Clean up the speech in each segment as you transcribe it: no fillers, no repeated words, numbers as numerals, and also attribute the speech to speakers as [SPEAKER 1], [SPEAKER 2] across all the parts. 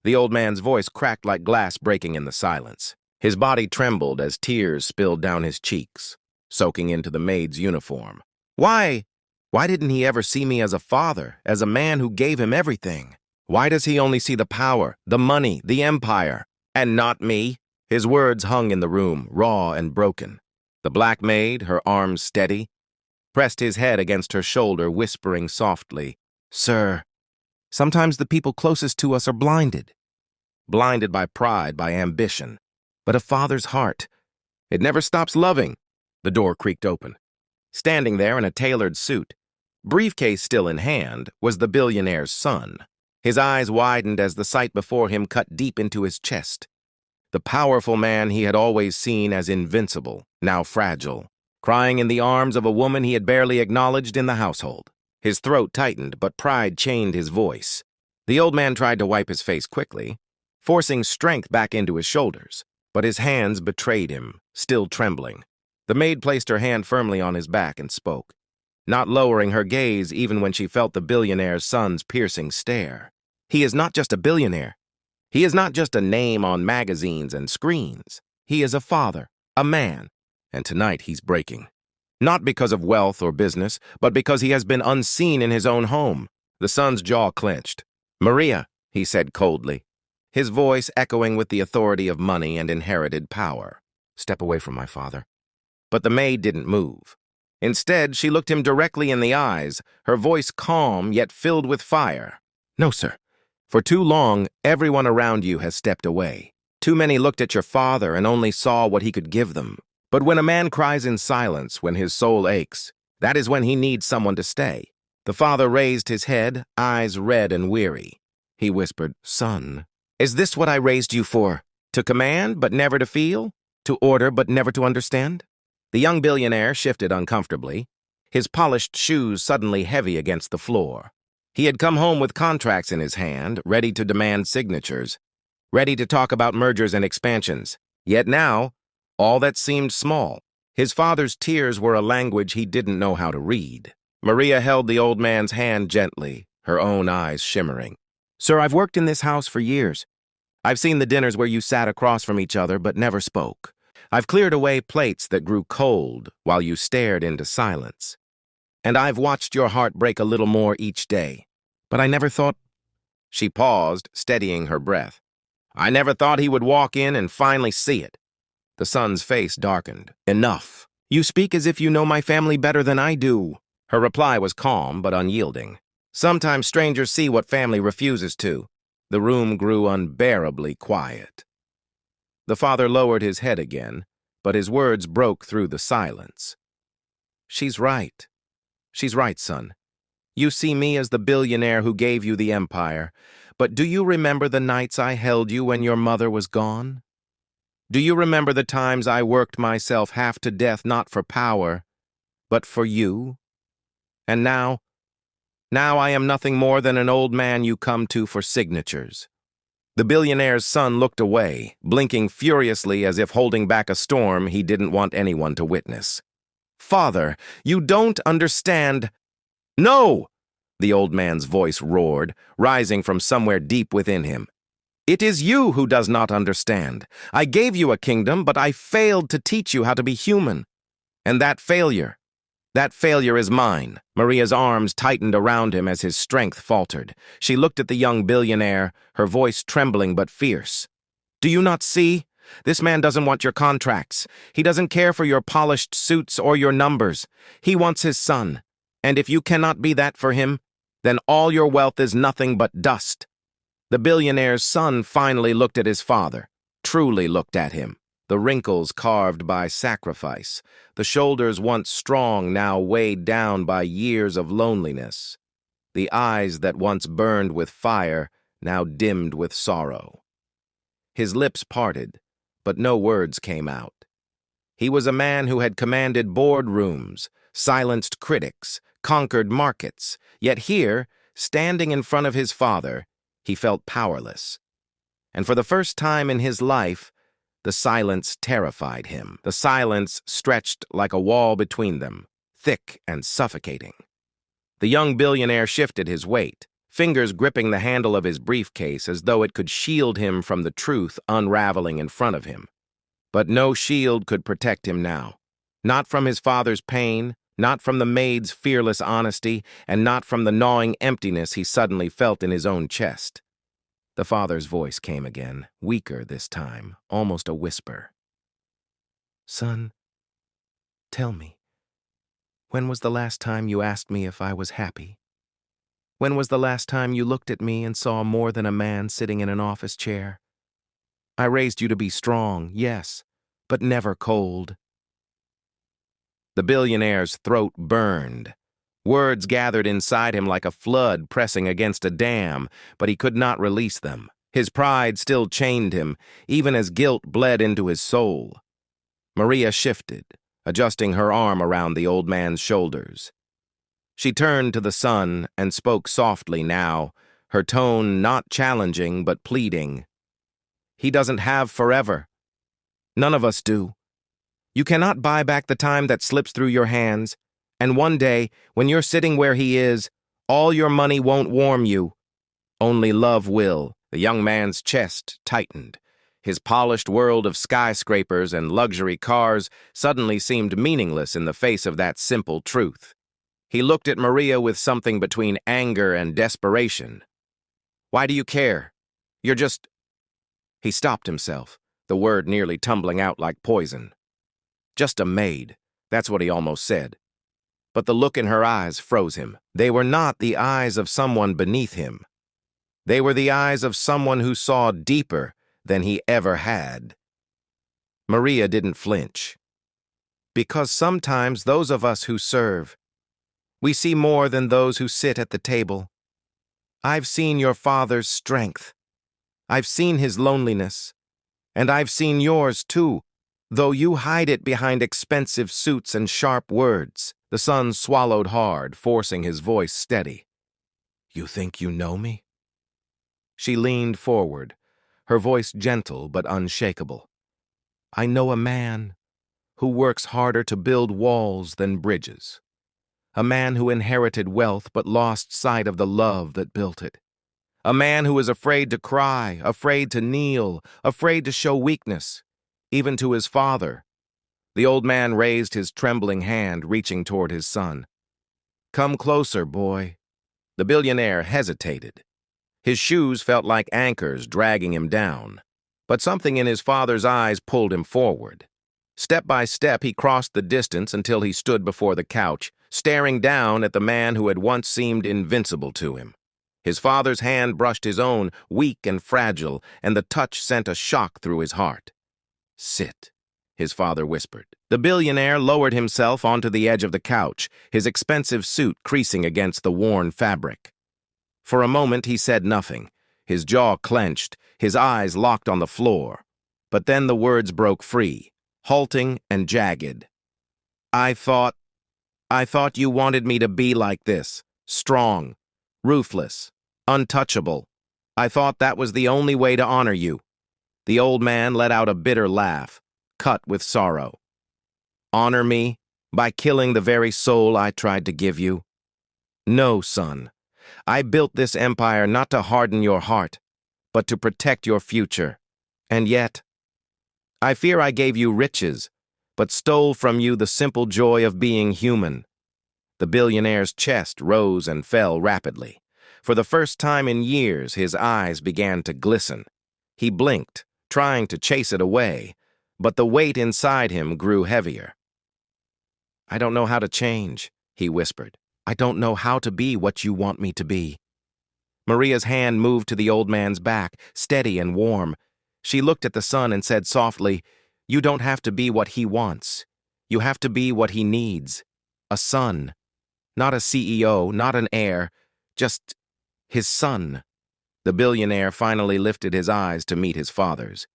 [SPEAKER 1] The old man's voice cracked like glass breaking in the silence. His body trembled as tears spilled down his cheeks, soaking into the maid's uniform. Why? Why didn't he ever see me as a father, as a man who gave him everything? Why does he only see the power, the money, the empire, and not me? His words hung in the room, raw and broken. The black maid, her arms steady, pressed his head against her shoulder, whispering softly, "Sir, sometimes the people closest to us are blinded. Blinded by pride, by ambition. But a father's heart, it never stops loving." The door creaked open. Standing there in a tailored suit, briefcase still in hand, was the billionaire's son. His eyes widened as the sight before him cut deep into his chest. The powerful man he had always seen as invincible, now fragile, crying in the arms of a woman he had barely acknowledged in the household. His throat tightened, but pride chained his voice. The old man tried to wipe his face quickly, forcing strength back into his shoulders, but his hands betrayed him, still trembling. The maid placed her hand firmly on his back and spoke, not lowering her gaze even when she felt the billionaire's son's piercing stare. He is not just a billionaire. He is not just a name on magazines and screens. He is a father, a man, and tonight he's breaking. Not because of wealth or business, but because he has been unseen in his own home. The son's jaw clenched. "Maria," he said coldly, his voice echoing with the authority of money and inherited power. "Step away from my father." But the maid didn't move. Instead, she looked him directly in the eyes, her voice calm yet filled with fire. "No, sir. For too long, everyone around you has stepped away. Too many looked at your father and only saw what he could give them. But when a man cries in silence, when his soul aches, that is when he needs someone to stay." The father raised his head, eyes red and weary. He whispered, "Son, is this what I raised you for? To command, but never to feel? To order, but never to understand?" The young billionaire shifted uncomfortably, his polished shoes suddenly heavy against the floor. He had come home with contracts in his hand, ready to demand signatures, ready to talk about mergers and expansions. Yet now, all that seemed small. His father's tears were a language he didn't know how to read. Maria held the old man's hand gently, her own eyes shimmering. "Sir, I've worked in this house for years. I've seen the dinners where you sat across from each other but never spoke. I've cleared away plates that grew cold while you stared into silence. And I've watched your heart break a little more each day. But I never thought—" She paused, steadying her breath. "I never thought he would walk in and finally see it." The son's face darkened. "Enough. You speak as if you know my family better than I do." Her reply was calm but unyielding. "Sometimes strangers see what family refuses to." The room grew unbearably quiet. The father lowered his head again, but his words broke through the silence. "She's right. She's right, son. You see me as the billionaire who gave you the empire, but do you remember the nights I held you when your mother was gone? Do you remember the times I worked myself half to death not for power, but for you? And now I am nothing more than an old man you come to for signatures." The billionaire's son looked away, blinking furiously as if holding back a storm he didn't want anyone to witness. "Father, you don't understand." "No!" the old man's voice roared, rising from somewhere deep within him. "It is you who does not understand. I gave you a kingdom, but I failed to teach you how to be human. And that failure is mine." Maria's arms tightened around him as his strength faltered. She looked at the young billionaire, her voice trembling but fierce. "Do you not see? This man doesn't want your contracts. He doesn't care for your polished suits or your numbers. He wants his son. And if you cannot be that for him, then all your wealth is nothing but dust." The billionaire's son finally looked at his father, truly looked at him. The wrinkles carved by sacrifice, the shoulders once strong now weighed down by years of loneliness, the eyes that once burned with fire now dimmed with sorrow. His lips parted, but no words came out. He was a man who had commanded boardrooms, silenced critics, conquered markets, yet here, standing in front of his father, he felt powerless. And for the first time in his life, the silence terrified him. The silence stretched like a wall between them, thick and suffocating. The young billionaire shifted his weight, fingers gripping the handle of his briefcase as though it could shield him from the truth unraveling in front of him. But no shield could protect him now. Not from his father's pain, not from the maid's fearless honesty, and not from the gnawing emptiness he suddenly felt in his own chest. The father's voice came again, weaker this time, almost a whisper. "Son, tell me, when was the last time you asked me if I was happy? When was the last time you looked at me and saw more than a man sitting in an office chair? I raised you to be strong, yes, but never cold." The billionaire's throat burned. Words gathered inside him like a flood pressing against a dam, but he could not release them. His pride still chained him, even as guilt bled into his soul. Maria shifted, adjusting her arm around the old man's shoulders. She turned to the son and spoke softly now, her tone not challenging but pleading. "He doesn't have forever. None of us do. You cannot buy back the time that slips through your hands, and one day, when you're sitting where he is, all your money won't warm you. Only love will." The young man's chest tightened. His polished world of skyscrapers and luxury cars suddenly seemed meaningless in the face of that simple truth. He looked at Maria with something between anger and desperation. "Why do you care? You're just—" He stopped himself, the word nearly tumbling out like poison. "Just a maid," that's what he almost said. But the look in her eyes froze him. They were not the eyes of someone beneath him. They were the eyes of someone who saw deeper than he ever had. Maria didn't flinch. "Because sometimes those of us who serve, we see more than those who sit at the table. I've seen your father's strength. I've seen his loneliness. And I've seen yours too, though you hide it behind expensive suits and sharp words." The son swallowed hard, forcing his voice steady. "You think you know me?" She leaned forward, her voice gentle but unshakable. "I know a man who works harder to build walls than bridges. A man who inherited wealth but lost sight of the love that built it. A man who is afraid to cry, afraid to kneel, afraid to show weakness, even to his father." The old man raised his trembling hand, reaching toward his son. "Come closer, boy." The billionaire hesitated. His shoes felt like anchors dragging him down, but something in his father's eyes pulled him forward. Step by step, he crossed the distance until he stood before the couch, staring down at the man who had once seemed invincible to him. His father's hand brushed his own, weak and fragile, and the touch sent a shock through his heart. "Sit," his father whispered. The billionaire lowered himself onto the edge of the couch, his expensive suit creasing against the worn fabric. For a moment he said nothing, his jaw clenched, his eyes locked on the floor. But then the words broke free, halting and jagged. I thought you wanted me to be like this, strong, ruthless, untouchable. I thought that was the only way to honor you." The old man let out a bitter laugh, cut with sorrow. "Honor me by killing the very soul I tried to give you? No, son. I built this empire not to harden your heart, but to protect your future. And yet, I fear I gave you riches, but stole from you the simple joy of being human." The billionaire's chest rose and fell rapidly. For the first time in years, his eyes began to glisten. He blinked, trying to chase it away, but the weight inside him grew heavier. "I don't know how to change," he whispered. "I don't know how to be what you want me to be." Maria's hand moved to the old man's back, steady and warm. She looked at the son and said softly, "You don't have to be what he wants. You have to be what he needs. A son. Not a CEO, not an heir, just his son." The billionaire finally lifted his eyes to meet his father's.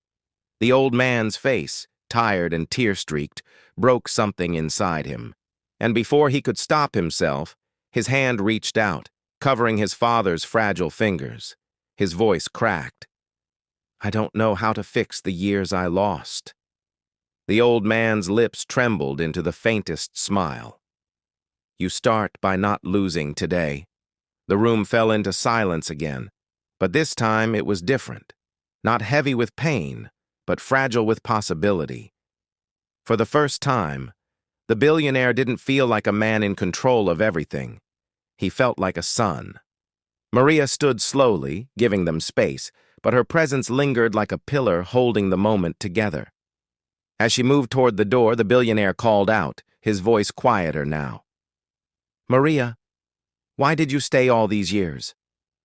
[SPEAKER 1] The old man's face, tired and tear-streaked, broke something inside him. And before he could stop himself, his hand reached out, covering his father's fragile fingers. His voice cracked. "I don't know how to fix the years I lost." The old man's lips trembled into the faintest smile. "You start by not losing today. The room fell into silence again, but this time it was different. Not heavy with pain, but fragile with possibility. For the first time, the billionaire didn't feel like a man in control of everything. He felt like a son. Maria stood slowly, giving them space, but her presence lingered like a pillar holding the moment together. As she moved toward the door, the billionaire called out, his voice quieter now. "Maria, why did you stay all these years?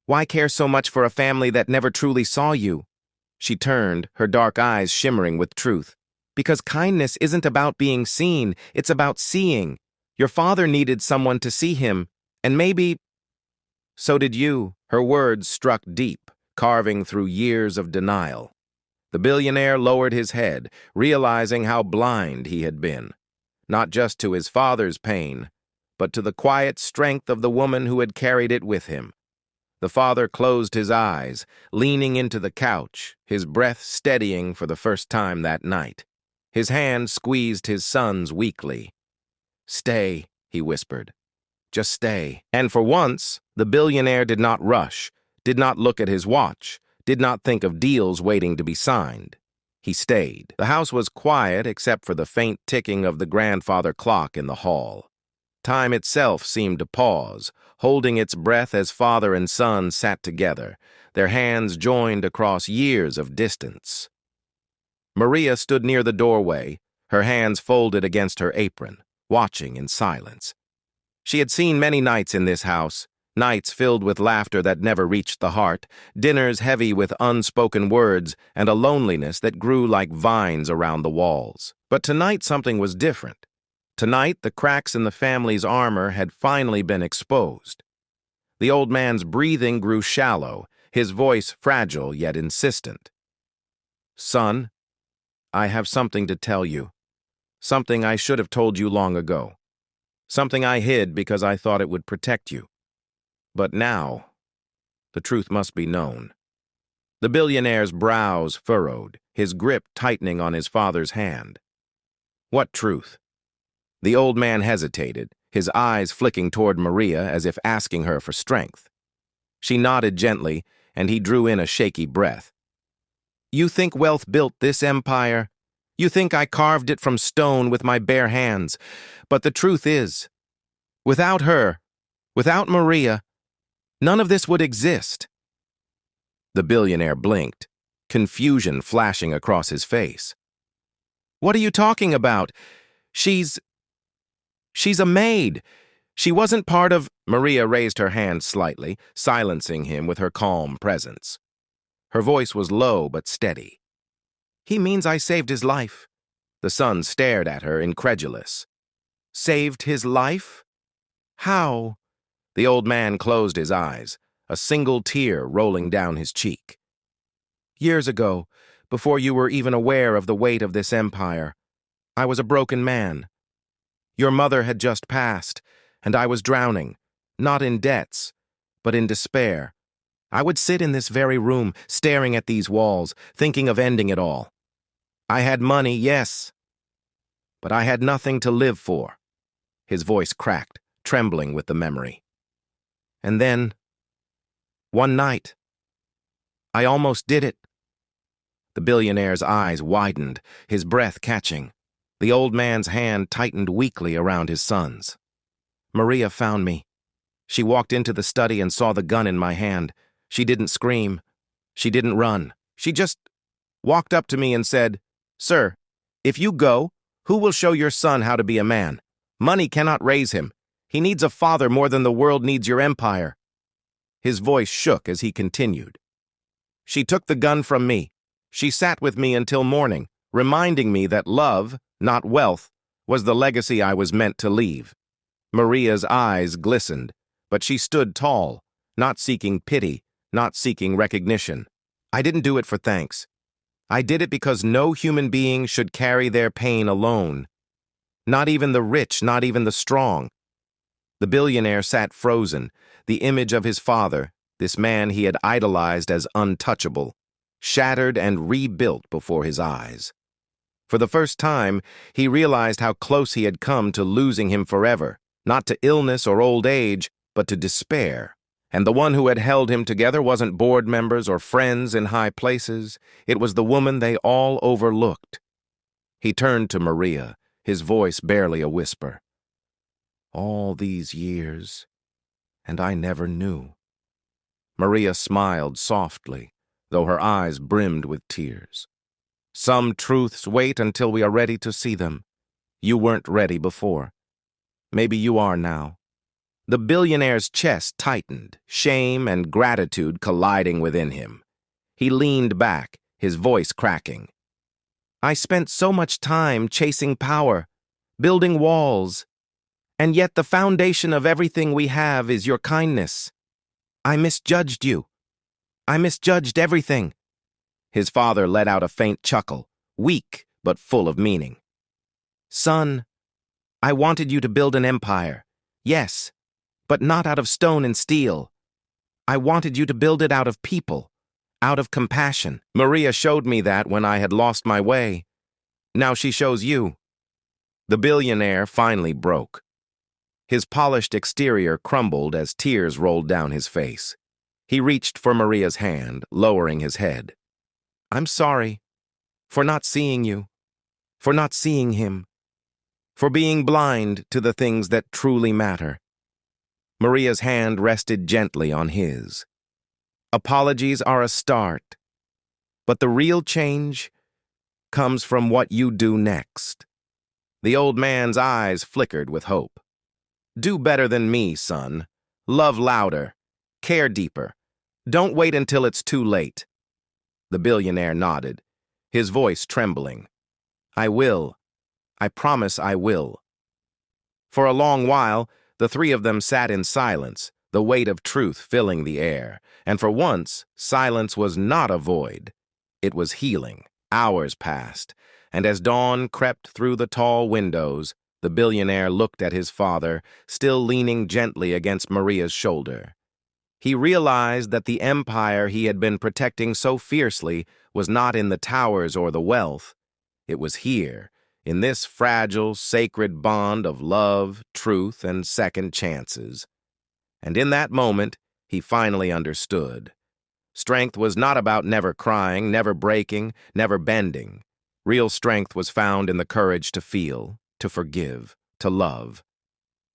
[SPEAKER 1] Why care so much for a family that never truly saw you?" She turned, her dark eyes shimmering with truth. "Because kindness isn't about being seen, it's about seeing. Your father needed someone to see him, and maybe so did you." Her words struck deep, carving through years of denial. The billionaire lowered his head, realizing how blind he had been, not just to his father's pain, but to the quiet strength of the woman who had carried it with him. The father closed his eyes, leaning into the couch, his breath steadying for the first time that night. His hand squeezed his son's weakly. "Stay," he whispered. "Just stay." And for once, the billionaire did not rush, did not look at his watch, did not think of deals waiting to be signed. He stayed. The house was quiet except for the faint ticking of the grandfather clock in the hall. Time itself seemed to pause, holding its breath as father and son sat together, their hands joined across years of distance. Maria stood near the doorway, her hands folded against her apron, watching in silence. She had seen many nights in this house, nights filled with laughter that never reached the heart, dinners heavy with unspoken words, and a loneliness that grew like vines around the walls. But tonight something was different. Tonight the cracks in the family's armor had finally been exposed. The old man's breathing grew shallow, his voice fragile yet insistent. "Son, I have something to tell you. Something I should have told you long ago. Something I hid because I thought it would protect you. But now, the truth must be known." The billionaire's brows furrowed, his grip tightening on his father's hand. "What truth?" The old man hesitated, his eyes flicking toward Maria as if asking her for strength. She nodded gently, and he drew in a shaky breath. "You think wealth built this empire? You think I carved it from stone with my bare hands? But the truth is, without her, without Maria, none of this would exist." The billionaire blinked, confusion flashing across his face. "What are you talking about? She's a maid. She wasn't part of—" Maria raised her hand slightly, silencing him with her calm presence. Her voice was low but steady. "He means I saved his life." The son stared at her, incredulous. "Saved his life? How?" The old man closed his eyes, a single tear rolling down his cheek. "Years ago, before you were even aware of the weight of this empire, I was a broken man. Your mother had just passed, and I was drowning, not in debts, but in despair. I would sit in this very room, staring at these walls, thinking of ending it all. I had money, yes, but I had nothing to live for." His voice cracked, trembling with the memory. "And then, one night, I almost did it." The billionaire's eyes widened, his breath catching. The old man's hand tightened weakly around his son's. "Maria found me. She walked into the study and saw the gun in my hand. She didn't scream. She didn't run. She just walked up to me and said, 'Sir, if you go, who will show your son how to be a man? Money cannot raise him. He needs a father more than the world needs your empire.'" His voice shook as he continued. "She took the gun from me. She sat with me until morning, reminding me that love, not wealth, was the legacy I was meant to leave." Maria's eyes glistened, but she stood tall, not seeking pity, not seeking recognition. "I didn't do it for thanks. I did it because no human being should carry their pain alone. Not even the rich, not even the strong." The billionaire sat frozen, the image of his father, this man he had idolized as untouchable, shattered and rebuilt before his eyes. For the first time, he realized how close he had come to losing him forever, not to illness or old age, but to despair. And the one who had held him together wasn't board members or friends in high places. It was the woman they all overlooked. He turned to Maria, his voice barely a whisper. All these years, and I never knew. Maria smiled softly, though her eyes brimmed with tears. Some truths wait until we are ready to see them. You weren't ready before. Maybe you are now. The billionaire's chest tightened, shame and gratitude colliding within him. He leaned back, his voice cracking. I spent so much time chasing power, building walls, and yet the foundation of everything we have is your kindness. I misjudged you. I misjudged everything. His father let out a faint chuckle, weak but full of meaning. Son, I wanted you to build an empire, yes, but not out of stone and steel. I wanted you to build it out of people, out of compassion. Maria showed me that when I had lost my way. Now she shows you. The billionaire finally broke. His polished exterior crumbled as tears rolled down his face. He reached for Maria's hand, lowering his head. I'm sorry for not seeing you, for not seeing him, for being blind to the things that truly matter. Maria's hand rested gently on his. Apologies are a start, but the real change comes from what you do next. The old man's eyes flickered with hope. Do better than me, son. Love louder. Care deeper. Don't wait until it's too late. The billionaire nodded, his voice trembling. I will. I promise I will. For a long while, the three of them sat in silence, the weight of truth filling the air, and for once, silence was not a void. It was healing. Hours passed, and as dawn crept through the tall windows, the billionaire looked at his father, still leaning gently against Maria's shoulder. He realized that the empire he had been protecting so fiercely was not in the towers or the wealth. It was here, in this fragile, sacred bond of love, truth, and second chances. And in that moment, he finally understood. Strength was not about never crying, never breaking, never bending. Real strength was found in the courage to feel, to forgive, to love.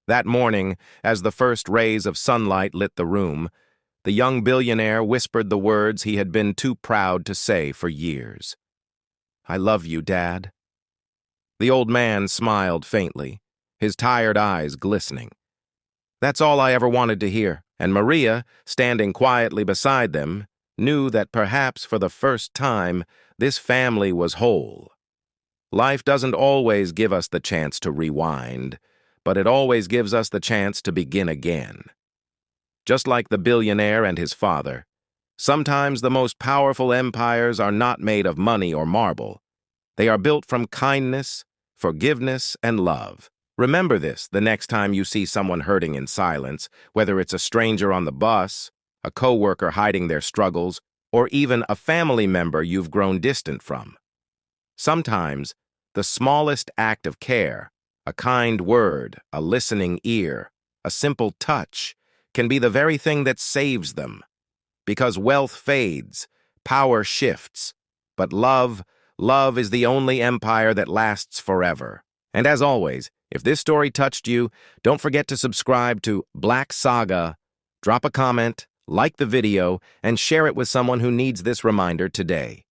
[SPEAKER 1] That morning, as the first rays of sunlight lit the room, the young billionaire whispered the words he had been too proud to say for years. I love you, Dad. The old man smiled faintly, his tired eyes glistening. That's all I ever wanted to hear, and Maria, standing quietly beside them, knew that perhaps for the first time, this family was whole. Life doesn't always give us the chance to rewind, but it always gives us the chance to begin again. Just like the billionaire and his father, sometimes the most powerful empires are not made of money or marble. They are built from kindness, forgiveness, and love. Remember this the next time you see someone hurting in silence, whether it's a stranger on the bus, a coworker hiding their struggles, or even a family member you've grown distant from. Sometimes, the smallest act of care, a kind word, a listening ear, a simple touch, can be the very thing that saves them. Because wealth fades, power shifts, but love is the only empire that lasts forever. And as always, if this story touched you, don't forget to subscribe to Black Saga, drop a comment, like the video, and share it with someone who needs this reminder today.